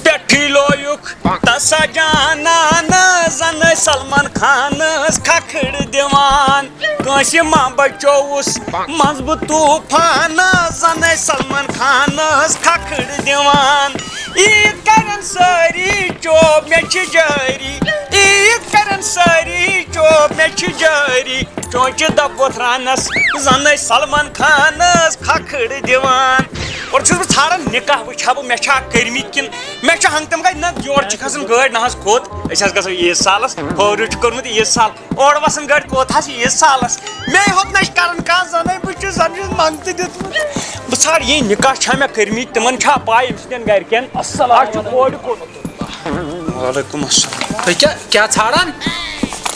پٹھی لویک تسا جانان زن سلمان خان کھکھڑ دیوان کانس ماں بچوس مز بہ طوفان زن سلمان خان کھکھڑ دیوان عید کرن ساری چوب مے چھ جاری عید کرن ساری چوب مے چھ جاری چونچہ دبوت رانس زن سلمان خان کھکھڑ دیوان اور چھس بہ ژھاران نکاح وچھا بہ مے چھا کرمی کن مے چھ ہنگ تم گئی نہ یور چھ کھسن گٲڑۍ نہ حظ کھوت أسۍ حظ گژھو عیٖذ سالس فورو چھُ کوٚرمُت عیٖذ سال اورٕ وسن گٲڑۍ کوت حظ عیٖذ سالس مے ہوت نہ کران کانٛہہ زنے بہ چھُس زن چھُس منگتہٕ دیُتمُت بہ ژھار یہِ نکاح چھا مے کرمی تمن چھا پاے أمۍ سٕنٛدٮ۪ن گرِکٮ۪ن السلام چھُ کورِ کوٚرمُت وعلیکُم السلام تُہۍ کیٛاہ ژھانڈان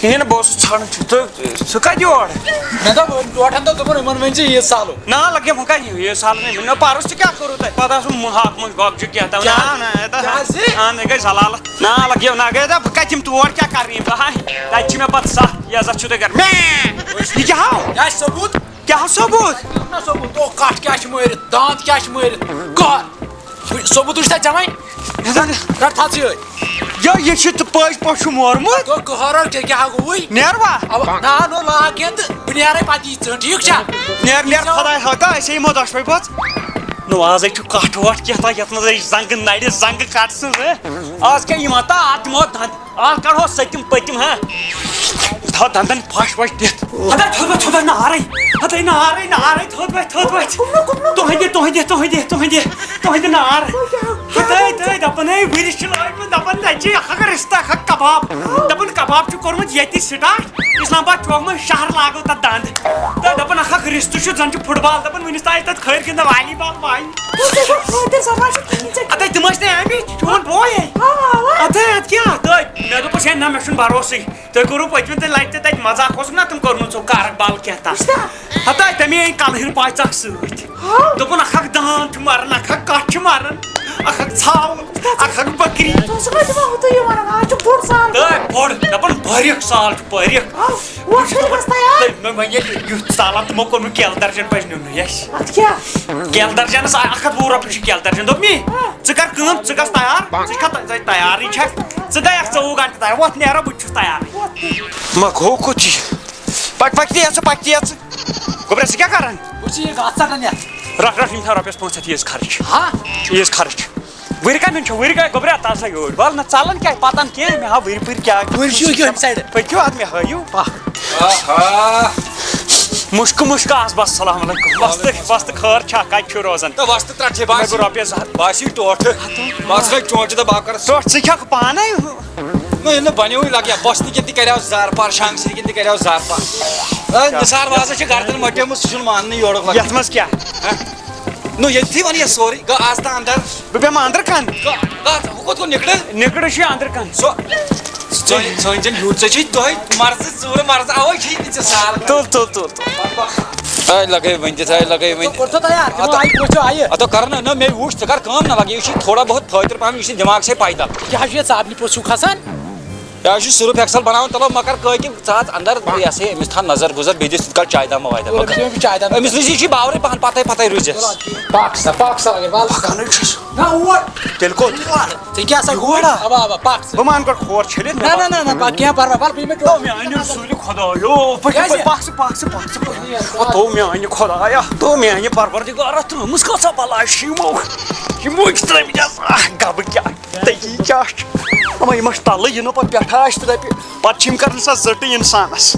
کہین نہٕ بہٕ اوسُس ژھانڈان ژٕ کتہِ یور مےٚ دوٚپ ٹوٹھن دوٚپ دوٚپُن یِمن ؤنۍ زِ عیٖذ سالُک نا لگے وۄنۍ کتہِ عیٖذ سال نہ پرُس تہِ کیٛاہ کوٚروٕ تۄہہِ پتہٕ اوسُم ہاکھ منٛز گۄگجہِ کیٛاہ تام گٔے زلالت نا لگیو نا گٔے بہٕ کتہِ یِم تور کیٛاہ کرنہِ بہٕ ہاے تتہِ چھِ مےٚ پتہٕ سکھ عزت چھُ تۄہہِ کران یہِ کیٛاہ ہاو یہِ آسہِ ثوبوٗت کیٛاہ ثوبوٗت ثوبوٗت تو کٹھ کیٛاہ چھِ مٲرِتھ دانٛد کیٛاہ چھِ مٲرِتھ کر ثوبوٗت وٕچھ تتہِ جمے رٹ تھل سۭتۍ یہِ چھُ تہٕ پٔزۍ پٲٹھۍ چھُ مورمُت تو کٕہرو کیٛاہ گوٚوُے نیروا نا نو لاگ کینٛہہ تہٕ بہٕ نیرے پتہٕ یی ژٕ ٹھیٖک چھا نیر نیر خۄداے ہاکا أسۍ یِمو دۄشوے پتہٕ نو آزے چھُ کٹھ وٹھ کیٛاہ تام یتھ منٛز أسۍ زنگہٕ نرِ زنگہٕ کٹ سٕنٛز آز کیٛاہ یِوان تا اتھ دِمو دند آز کڑہو سٔتِم پٔتِم ہا تھاو دندن پھش وش دِتھ ہتا تھوٚد نارے ہتے نارے نارے تھوٚد تُہنٛدِ نار ہتے دپان ہے ؤرِس چھِ لٲگمٕتۍ دپان نَژِ اکھ رِستہٕ اکھ کباب دپان کباب چھُ کوٚرمُت ییٚتہِ سٹاٹ اسلام آباد چوک منٛز شہر لاگو تتھ دند تہٕ دپان اکھ رِستہٕ چھُ زن چھُ فٹ بال دپان وُنِس تام تتھ کھٲلۍ گنٛدان والی بال ادے تِم ٲسۍ نہٕ آمٕتۍ چون بوے ادے ادٕ کیٛاہ تہٕ مےٚ دوٚپُس ہے نہ مےٚ چھُنہٕ بروسٕے تُہۍ کوٚروٕ پٔتمہِ تہِ لٹہِ تہِ تتہِ مزاق اوسُکھ نا تِم کوٚرمُت ژےٚ کارک بال کینٛہہ تتھ ہتا تمے أنۍ کلہٕ پاے ژکھ سۭتۍ دوٚپُن اکھ داند چھُ مران اکھ کٹھ چھُ مران اکھ ژھاوُل اکھ بکری بوٚڑ دپان باریک سال چھُ باریک وۄنۍ ییٚلہِ یُتھ سالات تِمو کوٚرمُت کیلہٕ درجن پزِ نیُن اَسہِ کیلہٕ درجنس 120 رۄپیہِ چھِ کیلہٕ درجن دوٚپ مے ژٕ کر کٲم ژٕ گژھ تیار ژٕ چھکھا تیارٕے چھکھ ژٕ گٔیکھ 24 گنٹہٕ تیار وۄتھ نیرو بہٕ تہِ چھُس تیارٕے ما گوٚو کوٚت یہِ پتہٕ یہِ گوٚبرا ژٕ کیٛاہ کران بہٕ چھُس یہِ گاسہٕ ژٹان یتھ رٹ یِم تھاو رۄپیس 500 عیٖذ خرٕچ عیٖذ خرٕچ وٕرِ کمہِ چھُ وٕرِ گٔے گوٚبرا تازا یوٗرۍ ول نہ ژلان کیٛاہ پتن کینٛہہ مےٚ ہاو وٕرِ پٕرِ کیٛاہ پٔکِو ادٕ مےٚ ہٲیِو مُشکہٕ مُشکہٕ آس بس السلام علیکم وستہٕ خٲر چھا کتہِ چھُ روزان وستہٕ ترٛٹھے بس رۄپیس 2 ہتھ باسی ٹوٹھٕ بس گٔے چونچہِ دۄہ بہٕ کرٕ ژٕ چھکھ پانے نہٕ بنیوٕے لگیا بۄچھنہٕ کِنۍ تہِ کریو زارٕ پار شانٛگسہٕ کِنۍ تہِ کریو زارٕ پار نثار وازا چھِ گردن مٹیومُت سُہ چھُنہٕ ماننٕے یورُک لگان یتھ منٛز کیٛاہ نو ییٚتھی ون یہِ سورُے گٔے آز تہٕ انٛدر بہٕ بیٚہمہٕ أنٛدرٕ کَن ہُہ کوٚت گوٚو نِکڑٕ نِکڑٕ چھُ أنٛدرٕ کَن ژٲنۍ زن ہیوٚت ژےٚ چھُے دۄہے مرضہٕ ژوٗرٕ مرضہٕ اوے چھُے نہٕ ژےٚ سال لگے وۄنۍ تہِ لگے وۄنۍ ادو کر نہ مےٚ وُچھ ژٕ کر کٲم نہ لگے یہِ چھُے تھوڑا بہت فٲطر پہم یہِ چھُ دٮ۪ماغ سے پایدل کیٛاہ چھُ یہِ ژاپنہِ پوٚت چھُو کھسان یہِ حظ چھُ سُرُف ایکسل بناوان چلو مگر کٲکہِ ژٕ اژ انٛدر یہِ ہسا أمِس تھاو نظر گُزر بیٚیہِ دِس تِتھ کٲٹھۍ چاے دامہ واے دامہ أمِس نِش یہِ چھُے باورٕے پہن پتے روٗزِس تیٚلہِ کوٚت ژےٚ کیٛاہ سا گوڑا پکھ بہٕ مان گۄڈٕ کھور چھٔلِتھ نہ کینٛہہ پرواے ول بیٚیہِ مےٚ أنِو سُلہِ خۄدایو تو مےٚ انہِ خۄدایا تو مےٚ انہِ پروردِگارا ترٛٲمٕژ کۭژاہ بلاے چھِ یِمو چھِ ترٛٲمٕتۍ گبہٕ کیٛاہ تٔتی کیٛاہ چھُ اما یِمن چھِ تلہٕ یِنہٕ پتہٕ پٮ۪ٹھٕ آسہِ تہٕ دپہِ پتہٕ چھِ یِم کران سۄ زٔٹہٕ انسانس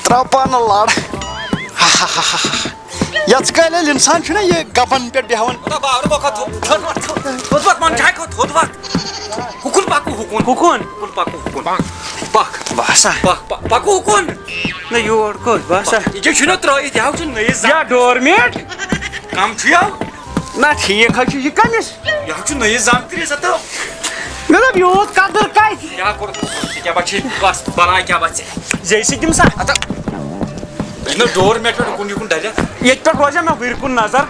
تراو پانہٕ لڑ یژ کالہِ ییٚلہِ انسان چھُنہ یہِ گبن پٮ۪ٹھ بیٚہوان نہ یور کوٚت باسا یہِ چھُنہ ترٲیِتھ یہِ چھُ نٔیِس ڈور میٹ کم چھُ یو نہ ٹھیٖک حظ چھُ یہِ کٔمِس یہِ چھُ نٔیِس زامتٕرِس تہٕ مےٚ دوٚپ یوٗت قدٕر کتہِ کیٛاہ کوٚر ژےٚ کیٛاہ بچے بس بلاے کیٛاہ بچے زے سۭتۍ دِم سا نہ ڈور میٹ پٮ۪ٹھ اُکُن یِکُن ڈلہِ ییٚتہِ پٮ۪ٹھ روزِ مےٚ وٕرِ کُن نظر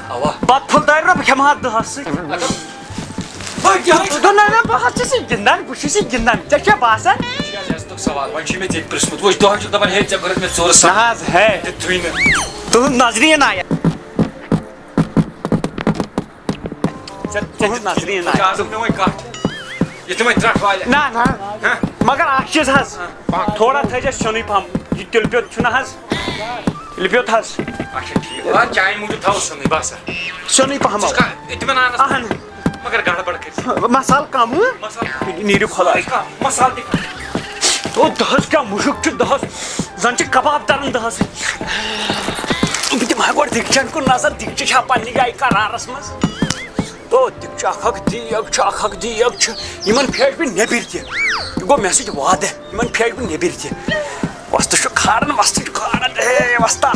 اوا پتہٕ پھُلدارِ نہ بہٕ کھٮ۪مہٕ ہا 10 سۭتۍ نہ بہٕ حظ چھُس یہِ گِنٛدان بہٕ چھُس یہِ گِنٛدان ژےٚ چھےٚ باسان سوال وۄنۍ چھُے مےٚ ژےٚ پرٛژھمُت وۄنۍ دۄہے چھُکھ دپان ہے ژےٚ کٔرٕتھ مےٚ ژوٗرٕ نہ حظ ہے تھُے نہٕ تُہُنٛد نظرِ یِن آیا تُہنٛز نظریٖن آسہِ. آز مےٚ وۄنۍ کَتھ یہِ تِمَے ترٛٹھ والہِ نہ نہ مگر اکھ چیٖز حظ تھوڑا تھٲیزٮ۪س سیُنٕے پہم یہِ تِلہٕ پیوٚت چھُنہ حظ تِلہٕ پیوٚت حظ اچھا ٹھیٖک آ چانہِ موٗجوٗب تھاوو سیُنٕے بس سیُنٕے پہم اطمینانس اہن مگر گڑبڑ کٔرِتھ مسالہٕ کم مصالہٕ نیٖرِو خۄداے مصالہٕ تہِ او دہس کیٛاہ مُشُک چھُ دہس زن چھِ کباب تران دہس بہٕ دِمہٕ ہا گۄڈٕ دِکچن کُن نظر دِکچہِ چھا پننہِ جایہِ قرارس منٛز تو دِکچہِ اکھ دیگ چھُ اکھ دیگ چھُ یِمن پھیرِ بہٕ نیبٕرۍ تہِ یہِ گوٚو مےٚ سۭتۍ وعدٕ یِمن پھیرِ بہٕ نیبٕرۍ تہِ وۄستہٕ چھُ کھاران وۄستہٕ چھُ کھاران ہے وستا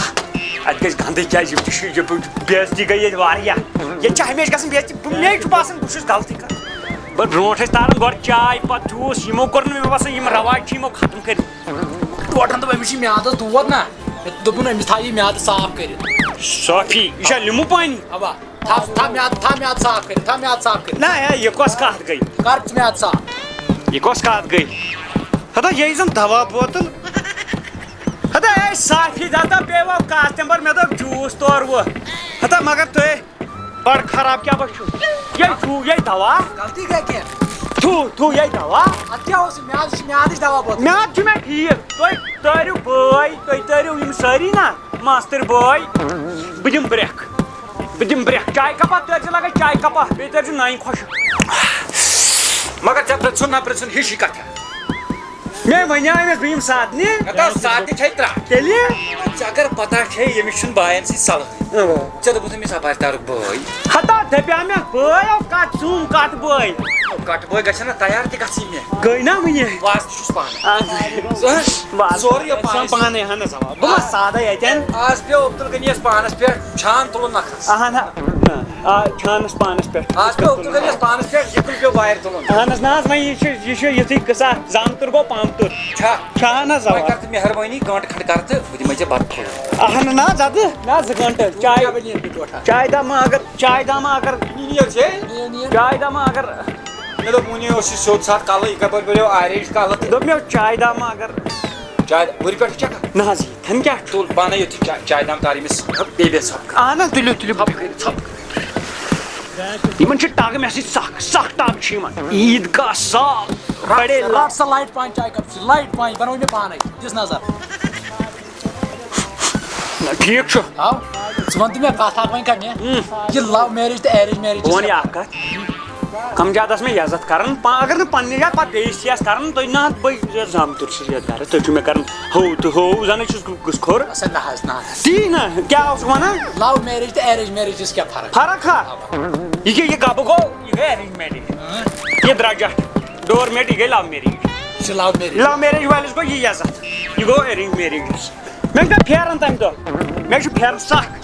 اتہِ گژھِ گنٛدٕے کیٛازِ یِم تہِ چھِ بے عزتی گٔے ییٚتہِ واریاہ ییٚتہِ چھِ ہمیشہِ گژھان بے عزتی مے چھُ باسان بہٕ چھُس غلطی کران بہٕ برونٛٹھ ٲسۍ تاران گۄڈٕ چاے پتہٕ جوٗس یِمو کوٚر نہٕ مےٚ باسان یِم رواج چھِ یِمو ختم کٔرِتھ ٹوٹل دوٚپ أمِس چھِ میادس دود نا مےٚ دوٚپُن أمِس تھاو یہِ میادٕ صاف کٔرِتھ صافی یہِ چھا لیمو پانی اوا تھاو میادٕ صاف کٔرِتھ نہ ہے یہِ کۄس کتھ گٔے کر ژٕ میادٕ صاف یہِ کۄس کتھ گٔے ہتا یہِ زن دوا بوتل ہتا اے صافی دتا پیٚوا کاسٹمر مےٚ دوٚپ جوٗس تور وۄنۍ ہتا مگر تُہۍ بڑٕ خراب کیٛاہ بہٕ چھُ یے چھُ یے دوا غلطی گٔے کینٛہہ تھوٗ یے دوا اتھ کیٛاہ اوس میادٕ چھِ میادٕچ دوا بوتل میٛادٕ چھُ مےٚ ٹھیٖک تُہۍ تٲرِو بٲے تُہۍ تٲرِو یِم سٲری نا ماستٕرۍ بٲے بہٕ دِمہٕ برٛٮ۪کھ چاے کپا تٲرۍزِ لگے چاے کپا بیٚیہِ تٲرۍزِ نانہِ خۄش مگر ژےٚ پرٛژھُن نہ پرٛژھُن ہِشی کتھ مےٚ وَنیٛاومَس بہٕ یِمہٕ ساتنہِ ساتہِ چھے ترٛٹھ تیٚلہِ ژےٚ اگر پتہ چھے ییٚمِس چھُنہٕ باین سۭتۍ صلحٕے ژےٚ دوٚپُتھ أمِس اپارِ تارُک بٲے ہتا دپیٛاو مےٚ بٲے او کتھ زوٗم کتھ بٲے کٹھ بٲے گژھِ نا تیار تہِ گژھی مےٚ گٔے نا وٕنہِ واز تہِ چھُس پانہٕ سورُے پانے اہن حظ بہٕ ما سادے اتٮ۪ن آز پیٚو عبدل غنیَس پانس پٮ۪ٹھ چھان تُلُن نکھس اہن چھانس پانس پٮ۪ٹھ آز پیٚو عبدل غنیَس پانس پٮ۪ٹھ یِکُن پیٚو وارِ تُلُن اہن حظ نہ حظ وۄنۍ یہِ چھُ یِتھُے قٕصہ زامتُر گوٚو پامتُر چھا اہن حظ وۄنۍ کر ژٕ مہربٲنی گٲنٛٹہٕ کھنٛڈ کر تہٕ بہٕ دِمے ژےٚ بتہٕ پھوٚل اہن نہ حظ ادٕ نہ 2 گٲنٛٹہٕ چاے دما اگر چاے دما اگر مےٚ دوٚپ وُنہِ اوس یہِ سیوٚد ساتھ کلہٕ یہِ کپٲرۍ بٔریو آریش کلہٕ تہٕ دوٚپ مےٚ چاے دما اگر چاے وٕرِ پٮ۪ٹھ چکر نہ حظ یِتھن کیٛاہ چھُ تُل پانے یُتھُے چاے دام تار أمِس بیٚیہِ بیٚیہِ ژھۄپ اہن حظ تُلِو یِمن چھِ ٹگ مےٚ سۭتۍ سخ ٹگ چھِ یِمن عیٖد گاہ صاف بڑے رٹ سا لایٹ پانہِ چاے کپ چھِ لایٹ پانہِ بنوو مےٚ پانے دِس نظر ٹھیٖک چھُ آو ژٕ وَن تہٕ مےٚ کتھ اکھ وۄنۍ کمہِ یہِ لو میریج تہٕ ایرینج میریج بہٕ وَنہٕ یہِ اکھ کتھ کم زیادٕ ٲس مےٚ عزت کران اگر نہٕ پننہِ جایہِ پتہٕ بیٚیِس تہِ آسہِ کران تُہۍ نہ حظ بٔے زامتُر چھُس یتھ گرٕ تُہۍ چھِو مےٚ کران ہو تہٕ ہو زن چھُس گُسخور نہ حظ تی نہ کیٛاہ اوسُکھ ونان لو میریج تہٕ ایرینج میریجس کیٛاہ فرق فرق ہا یہِ کیٛاہ یہِ گبہٕ گوٚو یہِ گٔے ایرینج میریج یہِ درٛجٹ ڈور میٹ یہِ گٔے لو میریج یہِ چھِ لو میریج لو میریج وٲلِس گوٚو یہِ عزت یہِ گوٚو ایرینج میریجس مےٚ چھُ پھیران تمہِ دۄہ مےٚ چھُ پھیران سکھ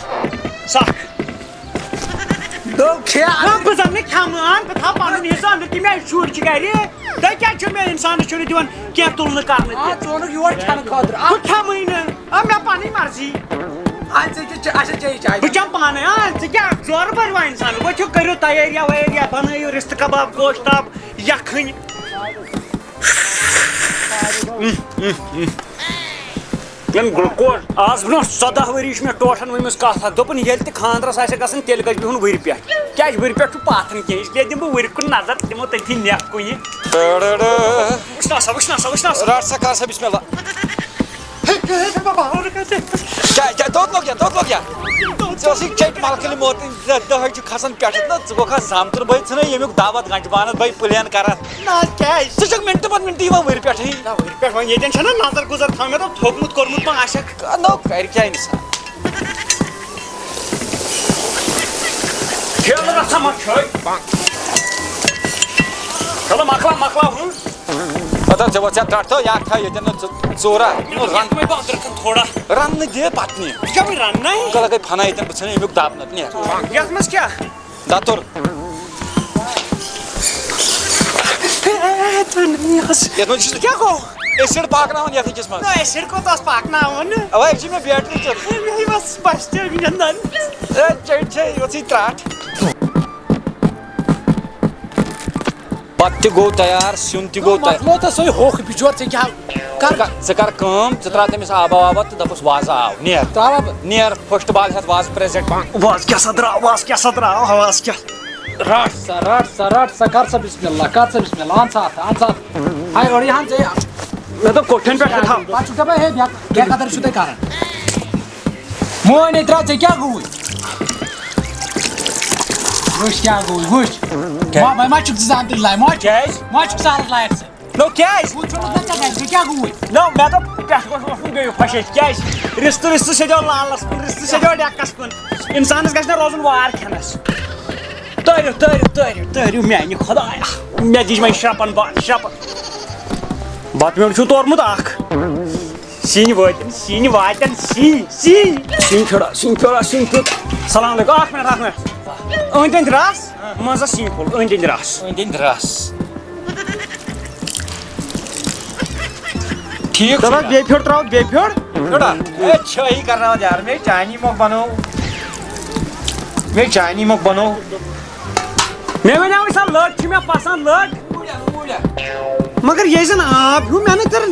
بہٕ زن نہٕ کھٮ۪مان بہٕ تھاو پنُن حِصہٕ أنٛدرۍ کِنۍ مےٚ شُرۍ چھِ گرِ تُہۍ کیٛازِ چھِو مےٚ اِنسانس چھِو نہٕ دِوان کینٛہہ تُلنہٕ کرنہٕ تہِ ژٕ ووٚنُکھ یور کھٮ۪نہٕ خٲطرٕ بہٕ کھٮ۪مٕے نہٕ مےٚ پنٕنۍ مرضی اچھا چیٚیہِ چاے بہٕ چٮ۪مہٕ پانے ژٕ کیٛاہ زورٕ بٔرۍ وۄنۍ انسانس ؤتھِو کٔرِو تیٲریا ویٲریا بنٲیِو رِستہٕ کباب گوشتاب یکھٕنۍ گلوکوز آز برونٛہہ 14 ؤری چھُ مےٚ ٹوٹھن ؤنمٕژ کتھ اکھ دوٚپُن ییٚلہِ تہِ خانٛدرس آسہِ گژھُن تیٚلہِ گژھِ بِہُن وٕرِ پٮ۪ٹھ کیٛازِ وٕرِ پٮ۪ٹھ چھُ پاتھن کینٛہہ اس لیے دِمہٕ بہٕ وٕرِ کُن نظر دِمو تٔتھی نٮ۪کھ کُنہِ وٕچھنا سا رٹ سا کر سا بسم اللہ دۄد لوٚگ یا ژےٚ اوسُے چیٚٹۍ ملکہٕ موت دۄہے چھُ کھسان پٮ۪ٹھٕ نا ژٕ گوٚکھا زامتُر بٲے ژھٕنَے ییٚمیُک دعوت گنٛٹہٕ بانس بٲے پٕلین کران ژٕ چھُکھ مِنٹہٕ پتہٕ مِنٹہٕ یِوان وٕرِ پٮ۪ٹھٕے وٕرِ پٮ۪ٹھ وۄنۍ ییٚتٮ۪ن چھَنا نظر گُزر تھاو مےٚ دوٚپ تھوٚکمُت کوٚرمُت ما آسٮ۪کھ نو کرِ کیٛاہ اِنسان ٹھیلہٕ رژھا ما چھٲے چلو مۄکلاو ہُہ پتہ ژےٚ ووت ژےٚ ترٛٹھ تہٕ یا تھاو ییٚتٮ۪ن نہٕ ژورا تھوڑا رننہٕ دِ پتہٕ نہِ ژٕ کیٛاہ وۄنۍ رننَے کلہٕ گٔے فنا ییٚتٮ۪ن بہٕ ژھٕنَے ییٚمیُک دب نہٕ نیر یتھ منٛز کیٛاہ دتُر یتھ منٛز چھُس کیٛاہ گوٚو ایسِڈ پاکناوان یتھ أکِس منٛز أسۍ کوٚت اوس پاکناوُن اوا یہِ چھِ مےٚ بیٹری تہِ بس تہِ گِنٛدان چیٚٹۍ چھے یوٚژٕے ترٛٹھ بتہٕ تہِ گوٚو تیار سیُن تہِ گوٚو تیار مۄکلو تہٕ سُے ہوٚکھ بِچور ژےٚ کیٛاہ کر ژٕ کر کٲم ژٕ ترٛاو تٔمِس آبا وابا تہٕ دپُس وازٕ آو نیر تراوا بہٕ نیر فٔسٹ بال ہٮ۪تھ وازٕ پرٛٮ۪زنٹ واز کیٛاہ سا درٛاو واز کیٛاہ رٹ سا کر سا بسم اللہ ان سات ہائی اوڑی ہن ژے مےٚ دوٚپ کوٹھٮ۪ن پٮ۪ٹھ تھاو پتہٕ چھُ دپان ہے بے قدر چھُو تُہۍ کران مٲنۍ درٛاو ژےٚ کیٛاہ گوٚوُے وٕچھ کیٛاہ گوٚوُے وٕچھ وۄنۍ ما چھُکھ ژٕ زانتٕے لایق ما چھُکھ سہلس لایق ژٕ نو کیٛازِ وٕچھ چھُنہٕ ژےٚ گژھِ ژےٚ کیٛاہ گوٚوُے نو مےٚ دوٚپ پٮ۪ٹھٕ گوٚژھ وۄتھُن گٔیو پھَشِتھ کیٛازِ رِستہٕ سیٚدیو لالَس کُن رِستہٕ سیٚدیو ڈٮ۪کَس کُن اِنسانَس گژھِ نہ روزُن وار کھٮ۪نَس تٲرِو میٛانہِ خۄدایا مےٚ دِج وۄنۍ شرٛپَن شرٛپَن بَتہٕ میوٚنٛڈ چھُو تورمُت اَکھ سِنۍ واتن سِنۍ پھیوٚر سلام علیکُم اَکھ مِنٹ أنٛدۍ أنٛدۍ رَس منٛزَس سِنۍ پھوٚل أنٛدۍ أنٛدۍ رَس ٹھیٖک چلو بیٚیہِ پھیوٚر ترٛاوو بیٚیہِ پھیوٚر چھٲہی کرناوان یار مےٚ چانی مۄکھ بنو مےٚ وَنیٛاوٕے سا لٔٹ چھِ مےٚ پسنٛد لٔٹ مگر یہِ زن آب ہیوٗ مےٚ نہٕ کٔر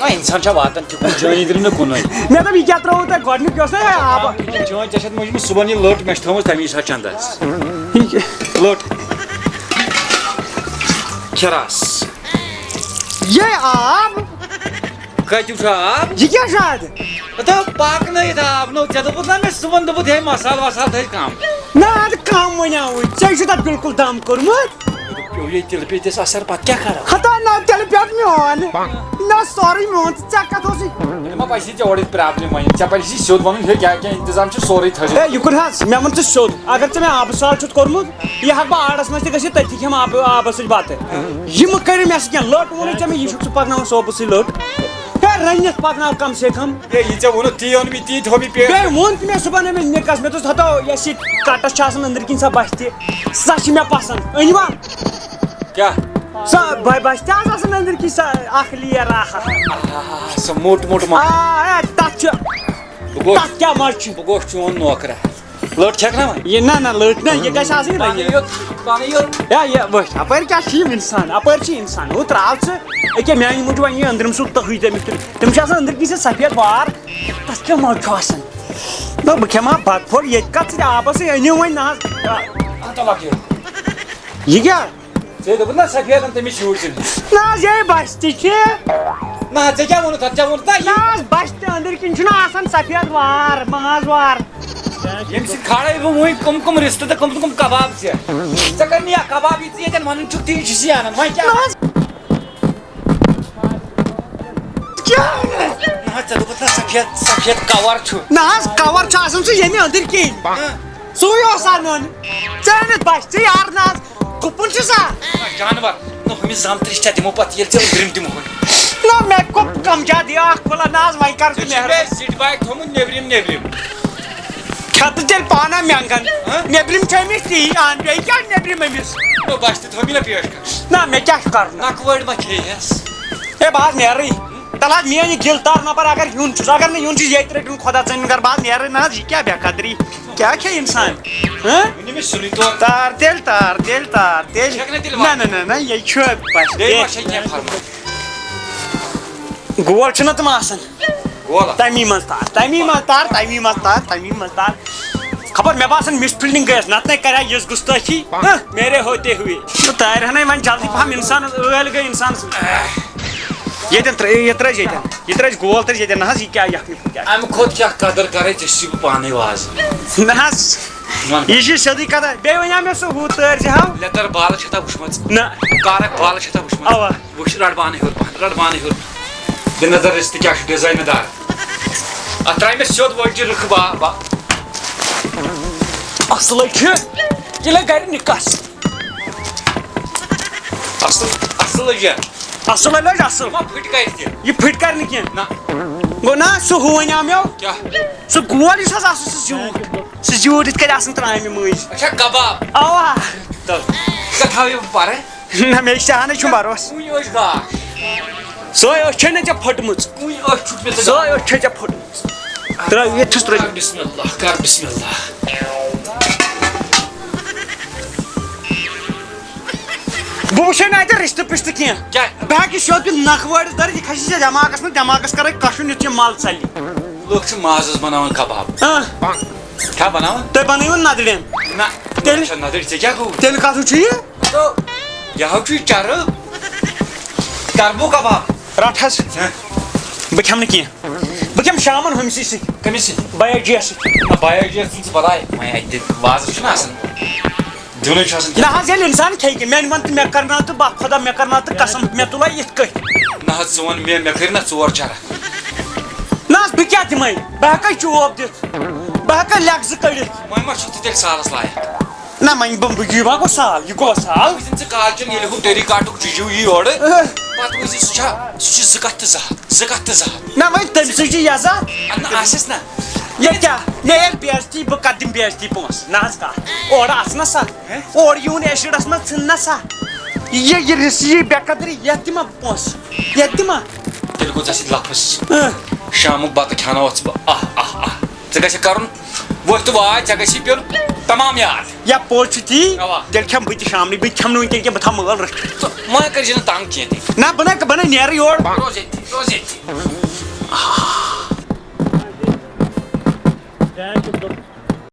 اِنسان چھا واتان چٲنی دِنہٕ نہٕ کُنُے مےٚ دوٚپ یہِ کیٛاہ ترٛووُ تۄہہِ گۄڈنیُک یہِ اوس نا آب چٲنۍ ژےٚ چھَتھ موٗجوٗب صُبحن یہِ لٔٹ مےٚ چھِ تھٲومٕژ تَمی ساتہٕ چندس لٔٹ کھِرَس یے آب کَتیُک چھُ آب یہِ کیٛاہ چھُ اَتھ پاکنٲیِتھ آب نو ژےٚ دوٚپُتھ نا مےٚ صُبحن دوٚپُتھ ہے مسالہٕ وسالہٕ تھٲے کم نہ اَدٕ کَم وَنیٛاوٕے ژےٚ چھُ تَتھ بِلکُل دم کوٚرمُت پیوٚو ییٚتہِ تِلہٕ پیٚتِس اثر پتہٕ کیٛاہ کرو ہتا نہ تیٚلہِ پیوٚو میون نہ سورُے میون تہٕ ژےٚ کَتھ اوسُے مےٚ ما پَزِ ژےٚ اورٕ ییٚتہِ پرٛابلِم وۄنۍ ژےٚ پَزِ سیوٚد وَنُن ہے کیٛاہ کیٛاہ اِنتظام چھُ سورُے تھٲیزِ ہے یہِ کُن حظ مےٚ ووٚن ژٕ سیوٚد اگر ژےٚ مےٚ آبہٕ سال چھُتھ کوٚرمُت یہِ ہٮ۪کہٕ بہٕ آڑس منٛز تہِ گٔژھِتھ تٔتھی کھٮ۪مہٕ آبَس سۭتۍ بَتہٕ یہِ مہٕ کٔرِو مےٚ سۭتۍ کینٛہہ لٔٹ ووٚنُے ژےٚ مےٚ یہِ چھُکھ ژٕ پَکناوان صوبہٕ سۭتۍ لٔٹ ہے رٔنِتھ پَکناو کَم سے کَم ہے یہِ ژےٚ ووٚنُتھ تی اوٚن مےٚ تی تھوٚو مےٚ پیٹھ بیٚیہِ ووٚن تہِ مےٚ صُبحن أمِس نِکَس مےٚ دوٚپُس ہَتو یۄس یہِ کَٹَس چھِ آسان أنٛدٕرۍ کِنۍ سۄ بَچھِ تہِ سۄ چھِ مےٚ پَسنٛد أنۍوا کیٛاہ سۄ بَچھِ تہِ حظ آسان أنٛدٕرۍ کِنۍ سۄ اَکھ لیَر سُہ موٚٹ موٚٹ تَتھ چھُ تَتھ کیٛاہ مَزٕ چھُ بہٕ گوٚوُس چون نوکرا لٔٹ چھَکھ نا وۄنۍ یہِ نہ لٔٹ نہ یہِ گژھِ آسٕنۍ رٔنِتھ پانَے یوت ہے یہِ وٕچھ اَپٲرۍ کیٛاہ چھِ یِم اِنسان اَپٲرۍ چھِ اِنسان ہُہ ترٛاو ژٕ أکیٛاہ میٛانہِ موٗجوٗب وۄنۍ یہِ أنٛدرِم سُہ تٔہٕے تٔمِس تِم چھِ آسان أنٛدٕرۍ کِنۍ سُہ سفید وار تَتھ کیٛاہ مَزٕ چھُ آسان دوٚپ بہٕ کھٮ۪مہٕ ہا بَتہٕ پھوٚل ییٚتہِ کَتھ ژٕ آبَس سۭتۍ أنِو وۄنۍ نہ حظ یہِ کیٛاہ ژےٚ دوٚپُتھ نا سفیدن تٔمِس شُرۍ ژٕ نہ حظ یے بَچھِ تہِ چھِ نہ ژےٚ کیٛاہ ووٚنُتھ اَتھ ژےٚ ووٚنُتھ نا نہ حظ بَچھِ تہِ أنٛدٕرۍ کِنۍ چھُنہ آسان سفید وار ماز وار ییٚمہِ سۭتۍ کھالے بہٕ وٕنۍ کٕم رِستہٕ تہٕ کٕم کباب ژےٚ ژےٚ کٔر نہٕ یا کباب یہِ ژٕ ییٚتٮ۪ن وَنان چھُکھ تی چھُ ژٕ اَنان وۄنۍ کیٛاہ نہ ژےٚ دوٚپُتھ نا سفید کَور چھُ نہ حظ کَور چھُ آسان سُہ ییٚمہِ أنٛدٕرۍ کِنۍ سُے اوس اَنُن ژٕ أنِتھ بَچھِ ژٕ یارٕ نہ حظ گُپُن چھُ سا جانور نہ ہُمِس زامترِس ژےٚ دِمو پَتہٕ ییٚلہِ ژےٚ أنٛدرِم دِمہو نہ مےٚ کوٚر کَمجا دِ اکھ پھٕلَن نہ حظ وۄنۍ کر ژٕ مہربٲنی سِٹہِ باغ تھوٚمُت نیبرِم کھٮ۪تہٕ تیٚلہِ پانہ مٮ۪نٛگَن نیبرِم چھِ أمِس تی اَن بیٚیہِ کیٛاہ نیبرِم أمِس بَچہِ تہِ تھوٚو مےٚ پیش کر نہ مےٚ کیٛاہ چھُ کَرُن نَکہٕ وٲڑۍ ما کھیٚیَس ہے بہٕ حظ نیرٕے تَلہٕ حظ میٛٲنۍ یہِ گِلدار نفر اگر یُن چھُس اگر نہٕ یُن چھُ ییٚتہِ رٔٹِن خۄدا ژٲنِن گَرٕ بہٕ حظ نیرٕے نہ حظ یہِ کیٛاہ بے قدری کیٛاہ کھیٚیہِ اِنسان ؤنِو سُلی طور تار تیٚلہِ چھَکھ نا تیٚلہِ نہ یہِ چھُ بیٚیہِ ما چھے کینٛہہ فرمٲیِتھ گول چھِنہ تِم آسان گولا تَمی منٛز تار خبر مےٚ باسان مِس فیٖلڈِنٛگ گٔیَس نَتہٕ نَے کَرِ ہا یِژھ گُستٲخی میرے ہوتے ہوئے تارِ ہَنَے وۄنۍ جلدی پَہَم اِنسانَس ٲلۍ گٔے اِنسانَس ییٚتٮ۪ن یہِ ترٛٲوِزِ گول ترٛٲوِزِ ییٚتٮ۪ن نہ حظ یہِ کیٛاہ یَکھنہِ اَمہِ کھۄتہٕ کیٛاہ قدر کَرے ژےٚ چھُے بہٕ پانَے وازٕ نہ حظ یہِ چھِ سیوٚدُے کَتھا بیٚیہِ وَنیٛاو مےٚ سُہ ہُہ تٲرۍ زِ ہاو لیٚدر بالہٕ چھَتھا وٕچھمٕژ نہ کارک بالہٕ چھَتھا وٕچھمٕژ اَوا وٕچھ رَٹ بانٕے ہیوٚر دِ نظر رِستہٕ کیٛاہ چھُ ڈِزاینہٕ دار اَتھ ترٛایہِ مےٚ سیوٚد وٲجہِ رٕکھٕ اَصلٕے چھِ یہِ لَگہِ گَرِ نِکَس اَصٕل لٔجیا اَصلٕے لٔج اَصٕل ما پھٕٹۍ کَرِ تہِ یہِ پھٕٹۍ کَرِ نہٕ کینٛہہ نہ گوٚو نہ سُہ ہُہ وَنیٛاو مےٚ کیٛاہ سُہ گول یُس حظ آسان سُہ زیوٗٹھ یِتھ کٔنۍ آسان ترٛامہِ مٔنٛزۍ اچھا کباب اَوا تَل ژےٚ تھاوٕے بہٕ پَرٕ نہ مےٚ چھِ ہَنَے چھُم بروس وٕنۍ ٲسۍ گاش سۄے ٲس چھے نہ ژےٚ پھٔٹمٕژ وٕنۍ ٲسۍ چھُکھ مےٚ سۄے ٲس چھے ژےٚ پھٔٹمٕژ ترٛٲو ییٚتھِس کر بسم اللہ کر بسم اللہ بہٕ وٕچھے نہٕ اَتہِ رِستہٕ پِستہٕ کینٛہہ کیٛاہ بہٕ ہٮ۪کہٕ یہِ سیوٚد دِتھ نَکھٕ وٲرِس دٲرِتھ یہِ کھسہِ ژےٚ دٮ۪ماغَس منٛز دٮ۪ماغَس کَرَے کَشُن یُتھ یہِ مَل ژَلہِ لُکھ چھِ مازَس بَناوان کباب کیا بناو تُہۍ بنٲیِو نَدٕرٮ۪ن نہ تیٚلہِ- نظر ژےٚ کیٛاہ گوٚو تیٚلہِ کَتھ چھُ یہِ یہِ حظ چھُے چرٕب چربو کباب رَٹ حظ بہٕ کھٮ۪مہٕ نہٕ کینٛہہ بہٕ کھٮ۪مہٕ شامن ہُمسٕے سۭتۍ کٔمِس سۭتۍ بَیاجِیَس سۭتۍ بایاجی ژٕ بلاے وۄنۍ اَتہِ وازٕ چھُنہ آسان دیُنٕے چھُ آسان نہ حظ ییٚلہِ اِنسان کھیٚیہِ کینٛہہ میانہِ وَن تہٕ مےٚ کرناو تہٕ بہ خۄدا مےٚ کرناو تہٕ قسم مےٚ تُلا یِتھ کٔٹھۍ نہ حظ ژٕ وَن مےٚ کٔرۍ نہ 4 چرٕ نہ حظ بہٕ کیٛاہ دِمے بہٕ ہٮ۪کا چوب دِتھ بہٕ ہٮ۪کا لیٚکھ زٕ کٔڑِتھ وۄنۍ ما چھُکھ ژٕ تیٚلہِ سالس لایق نہ وۄنۍ یہِ ما گوٚو سال یہِ گوٚو سال وٕچھِن ژٕ کالچن ییٚلہِ ہُہ طریٖقاتُک جُجوٗ یی یورٕ پتہٕ وٕچھِ سُہ چھُ 2 کَتھ تہٕ 2 کَتھ تہٕ 2 نہ وۄنۍ تٔمۍ سٕے چھِ یزا نہ آسٮ۪س نہ یہِ کیٛاہ مےٚ ییٚلہِ بے عزتی بہٕ کَتھ دِمہٕ بے عزتی پونٛسہٕ نہ حظ کَتھ اورٕ اَژٕ نا سا اورٕ یِوُن ایسِڈَس منٛز ژھٕن نا سا یہِ رِس یہِ بے قدری یَتھ دِما پونٛسہٕ یَتھ دِما تیٚلہِ گوٚو ژےٚ سۭتۍ لفظ شامُک بتہٕ کھٮ۪ناوَتھ ژٕ ژےٚ گژھِ کرُن ؤتھۍ تہٕ واے ژےٚ گژھی پیوٚن تمام یاد یا پوٚز چھُ تی اَوا. تیٚلہِ کھٮ۪مہٕ بہٕ تہِ شامنٕے بہٕ کھٮ۪مہٕ نہٕ وٕنکٮ۪ن کینٛہہ بہٕ تھاوٕ مٲل رٔچھِتھ وۄنۍ کٔرزِ نہٕ تنگ کینٛہہ تہِ نہ بہٕ نَے نیرٕ یور روز ییٚتھی